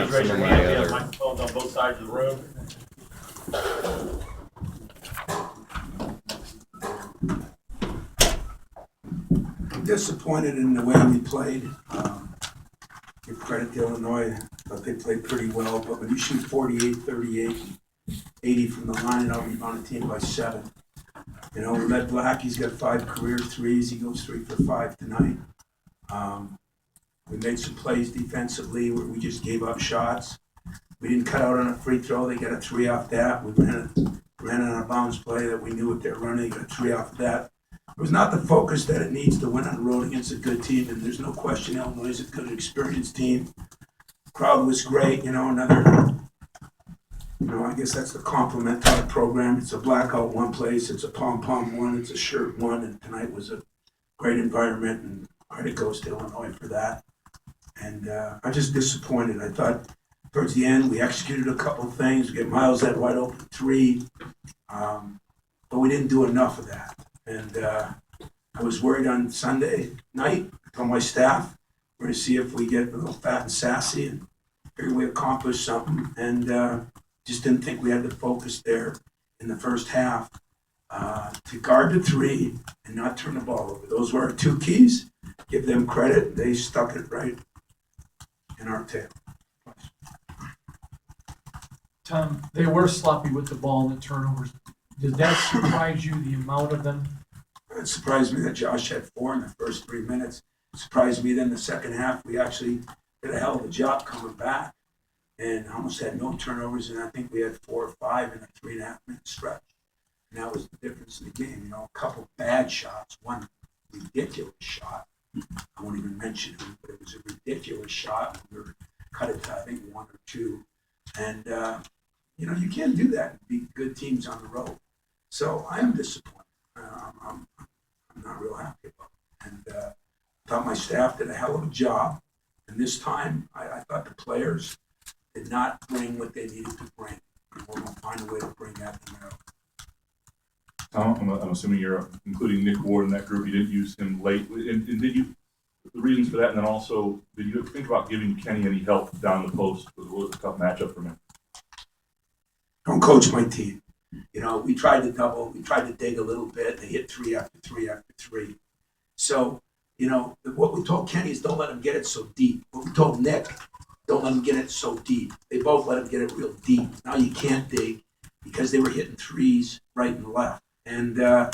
Please raise your hand. We have microphones on both sides of the room. I'm disappointed in the way we played. Give credit to Illinois. Thought they played pretty well, but when you shoot 48, 38, 80 from the line and out rebound a team by 7. You know, we let Black, he's got 5 career threes. He goes 3 for 5 tonight. We made some plays defensively where we just gave up shots. We didn't cut out on a free throw. They got a 3 off that. We ran on a bounce play that we knew what they were running. They got a 3 off that. It was not the focus that it needs to win on the road against a good team, and there's no question Illinois is a good, experienced team. Crowd was great, I guess that's the compliment to our program. It's a blackout one place, it's a pom-pom one, it's a shirt one, and tonight was a great environment, and credit goes to Illinois for that. And I'm just disappointed. I thought towards the end we executed a couple of things. We get Miles that wide open 3, but we didn't do enough of that. And I was worried on Sunday night. I told my staff, we're going to see if we get a little fat and sassy and figure we accomplished something. And just didn't think we had the focus there in the first half to guard the 3 and not turn the ball over. Those were our 2 keys. Give them credit. They stuck it right in our tail. Tom, they were sloppy with the ball and the turnovers. Did that surprise you, the amount of them? It surprised me that Josh had 4 in the first 3 minutes. It surprised me then the second half we actually did a hell of a job coming back and almost had no turnovers, and I think we had 4 or 5 in a 3.5-minute stretch. And that was the difference in the game. A couple bad shots, one ridiculous shot. I won't even mention it, but it was a ridiculous shot. We were cut it to, I think, 1 or 2. And, you can't do that and beat good teams on the road. So I am disappointed. I'm not real happy about it. And I thought my staff did a hell of a job. And this time, I thought the players did not bring what they needed to bring. And we're going to find a way to bring that tomorrow. Tom, I'm assuming you're including Nick Ward in that group. You didn't use him late. And did you, the reasons for that, and then also, did you think about giving Kenny any help down the post? It was a tough matchup for him. Don't coach my team. We tried to double, we tried to dig a little bit. They hit 3 after 3 after 3. So, what we told Kenny is don't let him get it so deep. What we told Nick, don't let him get it so deep. They both let him get it real deep. Now you can't dig because they were hitting 3s right and left. And we're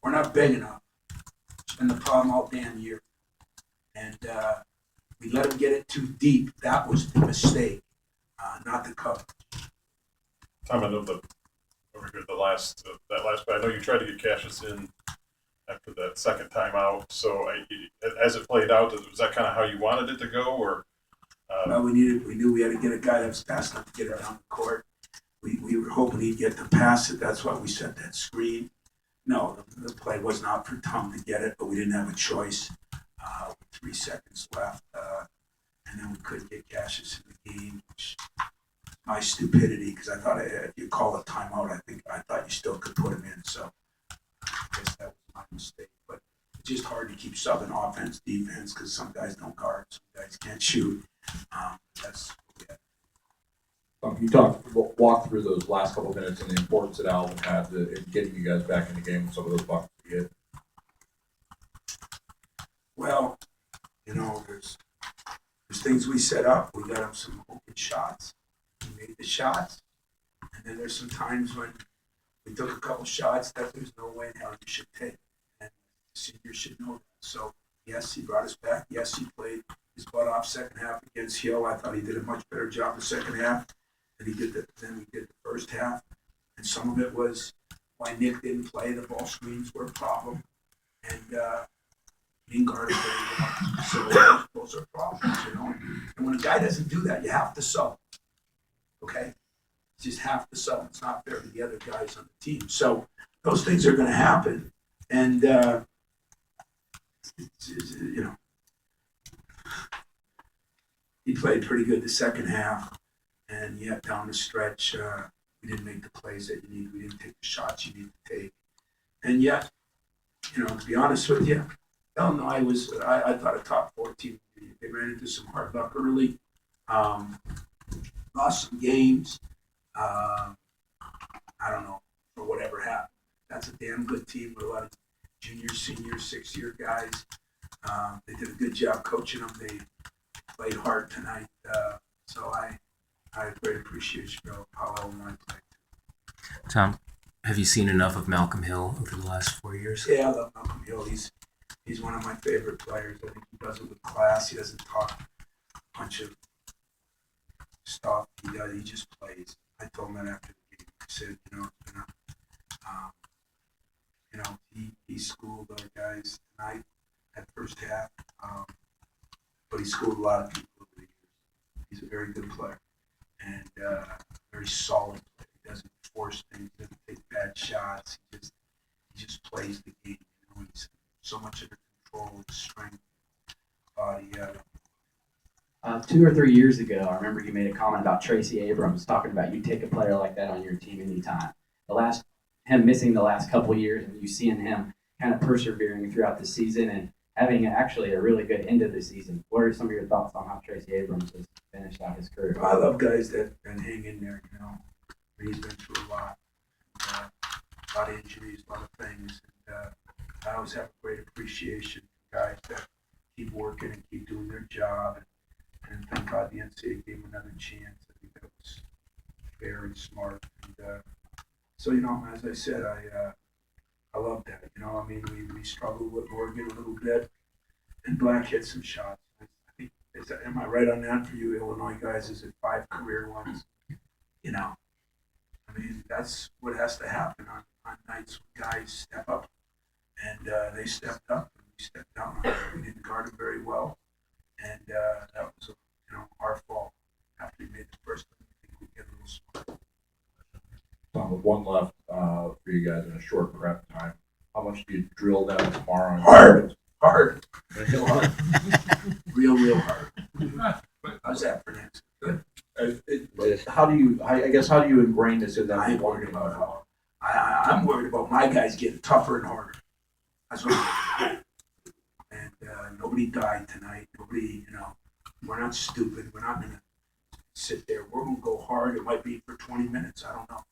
not big enough. It's been the problem all damn year. And we let him get it too deep. That was the mistake, not the cover. Tom, I know that last play, I know you tried to get Cassius in after that second timeout. So as it played out, was that kind of how you wanted it to go, or? Well, we knew we had to get a guy that was fast enough to get it down the court. We were hoping he'd get to pass it. That's why we set that screen. No, the play was not for Tom to get it, but we didn't have a choice. With 3 seconds left, and then we couldn't get Cassius in the game, which my stupidity, because I thought if you call a timeout, I thought you still could put him in. So I guess that was my mistake. But it's just hard to keep subbing offense, defense, because some guys don't guard, some guys can't shoot. That's what we had. Can you walk through those last couple of minutes and the importance that Alvin had in getting you guys back in the game with some of those buckets you hit? Well, there's things we set up. We got him some open shots. He made the shots. And then there's some times when we took a couple shots that there's no way in hell you should take. And the seniors should know that. So, yes, he brought us back. Yes, he played his butt off second half against Hill. I thought he did a much better job the second half than he did the first half. And some of it was why Nick didn't play. The ball screens were a problem. And he didn't guard it very well. So those are problems, And when a guy doesn't do that, you have to sub. Okay? You just have to sub. It's not fair to the other guys on the team. So those things are going to happen. And, he played pretty good the second half. And yet down the stretch, we didn't make the plays that you need. We didn't take the shots you need to take. And yet, to be honest with you, Illinois was, I thought, a top 4 team. They ran into some hard luck early, lost some games. I don't know, for whatever happened. That's a damn good team with a lot of junior, senior, 6-year guys. They did a good job coaching them. They played hard tonight. So I have great appreciation for how Illinois played. Tom, have you seen enough of Malcolm Hill over the last 4 years? Yeah, I love Malcolm Hill. He's one of my favorite players. I think he does it with class. He doesn't talk a bunch of stuff. He just plays. I told him that after the game. I said, it's been he schooled our guys tonight at first half, but he schooled a lot of people over the years. He's a very good player and very solid player. He doesn't force things, doesn't take bad shots. He just plays the game. He's so much under control, his strength, body. 2 or 3 years ago, I remember you made a comment about Tracy Abrams, talking about you take a player like that on your team anytime. Him missing the last couple of years, and you seeing him kind of persevering throughout the season and having actually a really good end of the season. What are some of your thoughts on how Tracy Abrams has finished out his career? I love guys that hang in there. He's been through a lot of injuries, a lot of things, and I always have a great appreciation for guys that keep working and keep doing their job. And thank God the NCAA gave him another chance. I think that was fair and smart. And so, as I said, I love that. We struggled with Oregon a little bit, and Black hit some shots. I think, am I right on that for you Illinois guys? Is it 5 career ones? That's what has to happen on nights when guys step up. And they stepped up, and we stepped down on it. We didn't guard them very well. And that was, our fault. After we made the first one, I think we get a little smart. Tom, with one left for you guys in a short prep time, how much do you drill down tomorrow? Hard. Real hard. Real hard. How's that for next? Good. How do you ingrain this in that? I ain't worried about how. I'm worried about my guys getting tougher and harder. That's what I'm worried about. And nobody died tonight. Nobody, we're not stupid. We're not going to sit there. We're going to go hard. It might be for 20 minutes. I don't know.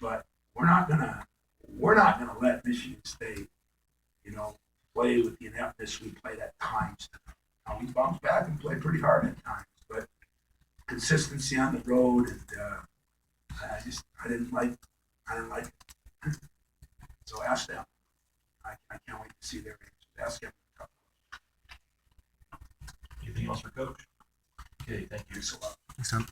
But we're not going to let Michigan State, play with the ineptness we played at times tonight. Now, we bounced back and played pretty hard at times, but consistency on the road, and I didn't like it. So ask them. I can't wait to see their answers. Ask them. Anything else for Coach? Okay, thank you. Thanks a lot. Thanks, Tom.